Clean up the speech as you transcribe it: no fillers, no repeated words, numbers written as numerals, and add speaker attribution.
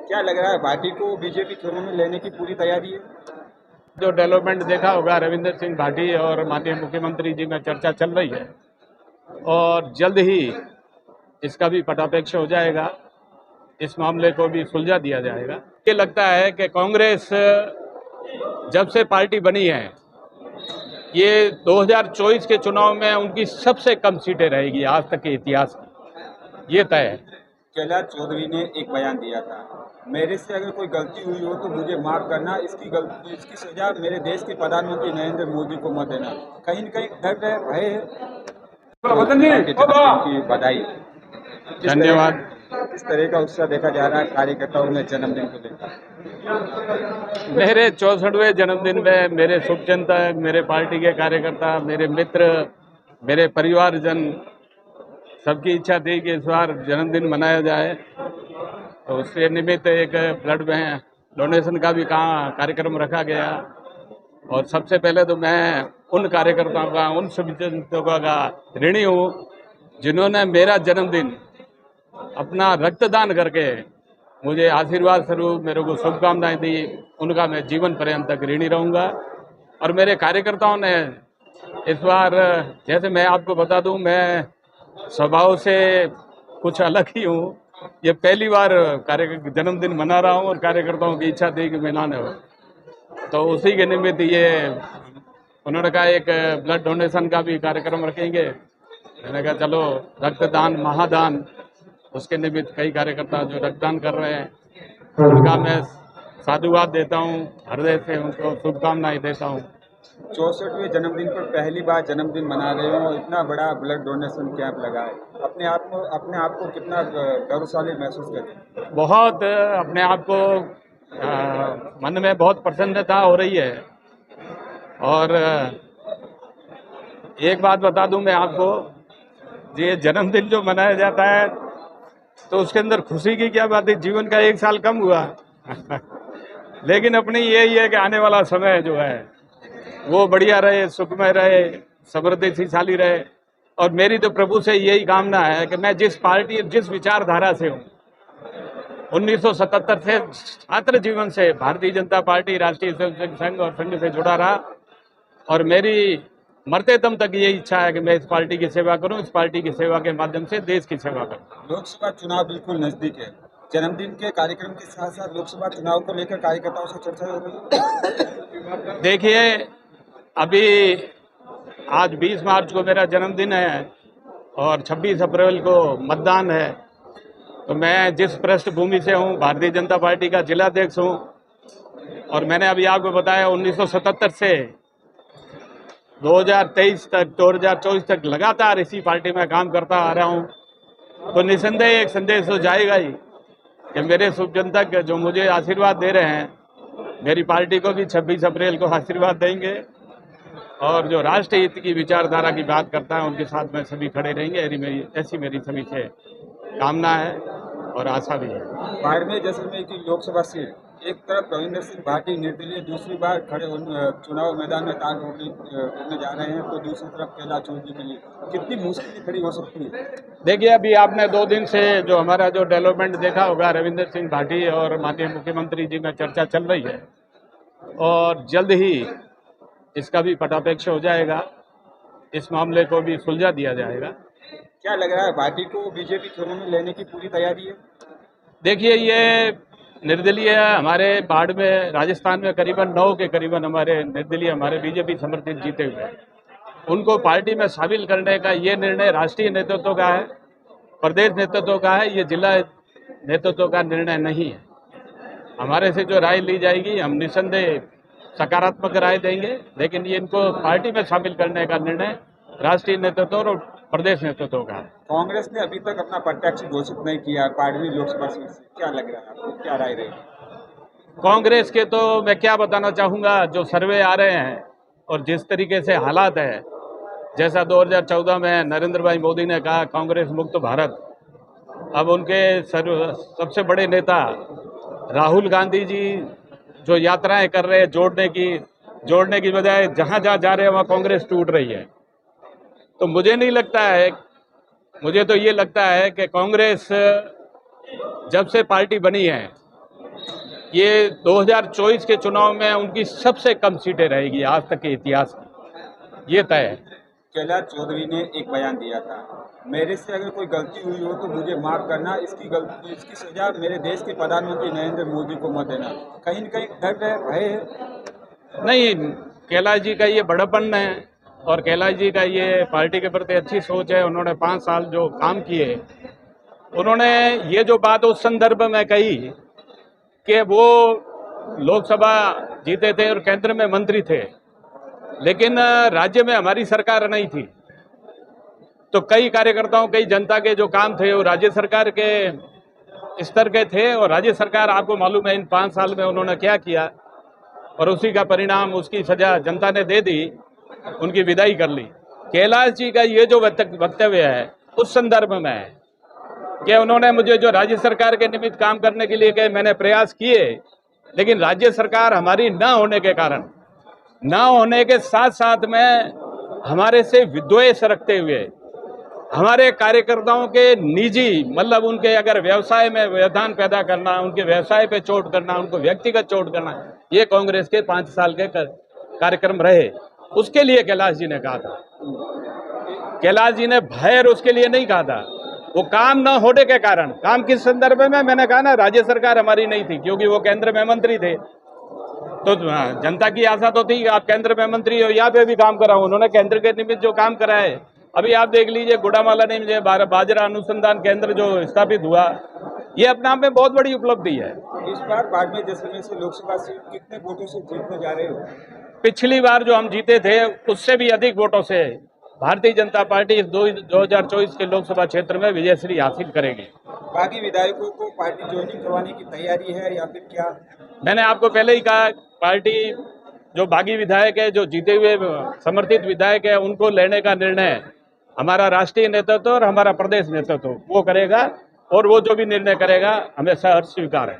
Speaker 1: क्या लग रहा है पार्टी को बीजेपी खेलों में लेने की पूरी तैयारी है?
Speaker 2: जो डेवलपमेंट देखा होगा, रविंद्र सिंह भाटी और माननीय मुख्यमंत्री जी में चर्चा चल रही है और जल्द ही इसका भी पटापेक्ष हो जाएगा। इस मामले को भी सुलझा दिया जाएगा। ये लगता है कि कांग्रेस जब से पार्टी बनी है, ये 2024 के चुनाव में उनकी सबसे कम सीटें रहेगी आज तक के इतिहास की, ये तय है।
Speaker 1: कैलाश चौधरी ने एक बयान दिया था, मेरे से अगर कोई गलती हुई हो तो मुझे माफ करना, इसकी सजा मेरे देश के प्रधानमंत्री नरेंद्र मोदी को मत देना। कहीं न कहीं डर है, भय है। तो के जन्मदिन की बधाई।
Speaker 2: धन्यवाद।
Speaker 1: किस तरह का उत्साह देखा जा रहा है कार्यकर्ताओं में जन्मदिन को लेकर?
Speaker 2: मेरे 64वें जन्मदिन में मेरे शुभचिंतक, मेरे पार्टी के कार्यकर्ता, मेरे मित्र, मेरे परिवारजन, सबकी इच्छा थी कि इस बार जन्मदिन मनाया जाए। तो उसके निमित्त एक ब्लड में डोनेशन का भी कार्यक्रम रखा गया। और सबसे पहले तो मैं उन कार्यकर्ताओं का, उन शुभचिंतकों का ऋणी हूँ जिन्होंने मेरा जन्मदिन अपना रक्तदान करके मुझे आशीर्वाद स्वरूप मेरे को शुभकामनाएं दी। उनका मैं जीवन पर्यंत तक ऋणी रहूँगा। और मेरे कार्यकर्ताओं ने इस बार, जैसे मैं आपको बता दूं, मैं स्वभाव से कुछ अलग ही हूँ। ये पहली बार जन्मदिन मना रहा हूँ और कार्यकर्ताओं की इच्छा थी कि मनाने हो, तो उसी के निमित्त ये उन्होंने कहा एक ब्लड डोनेशन का भी कार्यक्रम रखेंगे। मैंने कहा चलो, रक्तदान महादान, उसके निमित्त कई कार्यकर्ता जो रक्तदान कर रहे हैं उनका मैं साधुवाद देता हूँ, हृदय से उनको शुभकामनाएं देता हूँ।
Speaker 1: 64वें जन्मदिन पर पहली बार जन्मदिन मना रहे हो, इतना बड़ा ब्लड डोनेशन कैंप लगा है, अपने आप को कितना गौरवशाली महसूस करते?
Speaker 2: बहुत अपने आप को मन में बहुत प्रसन्नता हो रही है। और एक बात बता दूं मैं आपको, ये जन्मदिन जो मनाया जाता है तो उसके अंदर खुशी की क्या बात है, जीवन का 1 साल कम हुआ लेकिन अपनी यही है कि आने वाला समय जो है वो बढ़िया रहे, सुखमय रहे, समृद्धिशाली रहे। और मेरी तो प्रभु से यही कामना है कि मैं जिस पार्टी, जिस विचारधारा से हूँ, 1977 से छात्र जीवन से भारतीय जनता पार्टी, राष्ट्रीय स्वयंसेवक संघ और संघ से जुड़ा रहा, और मेरी मरते दम तक ये इच्छा है कि मैं इस पार्टी की सेवा करूं, इस पार्टी की सेवा के माध्यम से देश की सेवा करूं।
Speaker 1: लोकसभा चुनाव बिल्कुल नजदीक है, जन्मदिन के कार्यक्रम के साथ साथ लोकसभा चुनाव को लेकर कार्यकर्ताओं से चर्चा हो रही?
Speaker 2: देखिए, अभी आज 20 मार्च को मेरा जन्मदिन है और 26 अप्रैल को मतदान है। तो मैं जिस पृष्ठभूमि से हूँ, भारतीय जनता पार्टी का जिलाध्यक्ष हूँ, और मैंने अभी आपको बताया 1977 से 2023 तक, 2024 तक लगातार इसी पार्टी में काम करता आ रहा हूँ। तो निसंदेह एक संदेश तो जाएगा ही कि मेरे शुभचिंतक जो मुझे आशीर्वाद दे रहे हैं, मेरी पार्टी को भी 26 अप्रैल को आशीर्वाद देंगे, और जो राष्ट्रीय हित की विचारधारा की बात करता है उनके साथ में सभी खड़े रहेंगे। ऐसी मेरी सभी से कामना है और आशा भी है।
Speaker 1: बाड़मेर जैसलमेर की लोकसभा सीट, एक तरफ रविंद्र सिंह भाटी निर्दलीय दूसरी बार खड़े चुनाव मैदान में ताल ठोकने जा रहे हैं, तो दूसरी तरफ कैलाश चौधरी के लिए कितनी मुश्किल खड़ी हो सकती है?
Speaker 2: देखिए, अभी आपने 2 दिन से जो हमारा जो डेवलपमेंट देखा होगा, रविंद्र सिंह भाटी और माननीय मुख्यमंत्री जी में चर्चा चल रही है और जल्द ही इसका भी पटापेक्ष हो जाएगा। इस मामले को भी सुलझा दिया जाएगा।
Speaker 1: क्या लग रहा है पार्टी को बीजेपी खेलों में लेने की पूरी तैयारी है?
Speaker 2: देखिए, ये निर्दलीय हमारे बाढ़ में, राजस्थान में करीबन 9 के करीबन हमारे निर्दलीय, हमारे बीजेपी समर्थित जीते हुए हैं। उनको पार्टी में शामिल करने का ये निर्णय राष्ट्रीय नेतृत्व का है, प्रदेश नेतृत्व का है, ये जिला नेतृत्व का निर्णय नहीं है। हमारे से जो राय ली जाएगी, हम निसंदेह सकारात्मक राय देंगे, लेकिन ये इनको पार्टी में शामिल करने का निर्णय राष्ट्रीय नेतृत्व और प्रदेश नेतृत्व का है।
Speaker 1: कांग्रेस ने अभी तक अपना प्रत्याशी घोषित नहीं किया बाड़मेर लोकसभा सीट से, क्या लग रहा है आपको, क्या राय रहेगी?
Speaker 2: कांग्रेस के तो मैं क्या बताना चाहूँगा, जो सर्वे आ रहे हैं और जिस तरीके से हालात है, जैसा 2014 में नरेंद्र भाई मोदी ने कहा कांग्रेस मुक्त भारत, अब उनके सबसे बड़े नेता राहुल गांधी जी जो यात्राएं कर रहे हैं जोड़ने की बजाय जहां जहां जा रहे हैं वहां कांग्रेस टूट रही है। तो मुझे नहीं लगता है, मुझे तो ये लगता है कि कांग्रेस जब से पार्टी बनी है ये 2024 के चुनाव में उनकी सबसे कम सीटें रहेगी आज तक के इतिहास की, ये तय है।
Speaker 1: कैलाश चौधरी ने एक बयान दिया था, मेरे से अगर कोई गलती हुई हो तो मुझे माफ करना, इसकी सजा मेरे देश के प्रधानमंत्री नरेंद्र मोदी को मत देना। कहीं न कहीं डर है, भय है।
Speaker 2: नहीं, कैलाश जी का ये बड़प्पन है और कैलाश जी का ये पार्टी के प्रति अच्छी सोच है। उन्होंने 5 साल जो काम किए, उन्होंने ये जो बात उस संदर्भ में कही कि वो लोकसभा जीते थे और केंद्र में मंत्री थे, लेकिन राज्य में हमारी सरकार नहीं थी, तो कई कार्यकर्ताओं, कई जनता के जो काम थे वो राज्य सरकार के स्तर के थे। और राज्य सरकार, आपको मालूम है इन 5 साल में उन्होंने क्या किया, और उसी का परिणाम, उसकी सजा जनता ने दे दी, उनकी विदाई कर ली। कैलाश जी का ये जो वक्तव्य है उस संदर्भ में है कि उन्होंने मुझे जो राज्य सरकार के निमित्त काम करने के लिए कहे, मैंने प्रयास किए, लेकिन राज्य सरकार हमारी न होने के कारण, न होने के साथ साथ में हमारे से विद्वेष रखते हुए हमारे कार्यकर्ताओं के निजी, मतलब उनके अगर व्यवसाय में व्यवधान पैदा करना, उनके व्यवसाय पे चोट करना, उनको व्यक्तिगत चोट करना, ये कांग्रेस के 5 साल के कार्यक्रम रहे। उसके लिए कैलाश जी ने कहा था। कैलाश जी ने भय उसके लिए नहीं कहा था, वो काम न होने के कारण। काम किस संदर्भ में, मैंने कहा ना, राज्य सरकार हमारी नहीं थी, क्योंकि वो केंद्र में मंत्री थे, तो जनता की आशा तो थी आप केंद्र में मंत्री हो, यहाँ पे भी काम कराओ। उन्होंने केंद्र के निमित्त जो काम करा है, अभी आप देख लीजिए गुड़ामाला में जो बाजरा अनुसंधान केंद्र जो स्थापित हुआ, ये अपने आप में बहुत बड़ी उपलब्धि है।
Speaker 1: इस बार बाड़मेर जैसलमेर से लोकसभा सीट कितने वोटों से जीतने जा रहे हो?
Speaker 2: पिछली बार जो हम जीते थे उससे भी अधिक वोटों से भारतीय जनता पार्टी इस 2024 के लोकसभा क्षेत्र में विजयश्री हासिल करेगी।
Speaker 1: बाकी विधायकों को पार्टी ज्वाइनिंग करवाने की तैयारी है या फिर क्या?
Speaker 2: मैंने आपको पहले ही कहा, पार्टी जो बागी विधायक है, जो जीते हुए समर्थित विधायक है, उनको लेने का निर्णय हमारा राष्ट्रीय नेतृत्व और हमारा प्रदेश नेतृत्व वो करेगा, और वो जो भी निर्णय करेगा हमें सहर्ष स्वीकार है।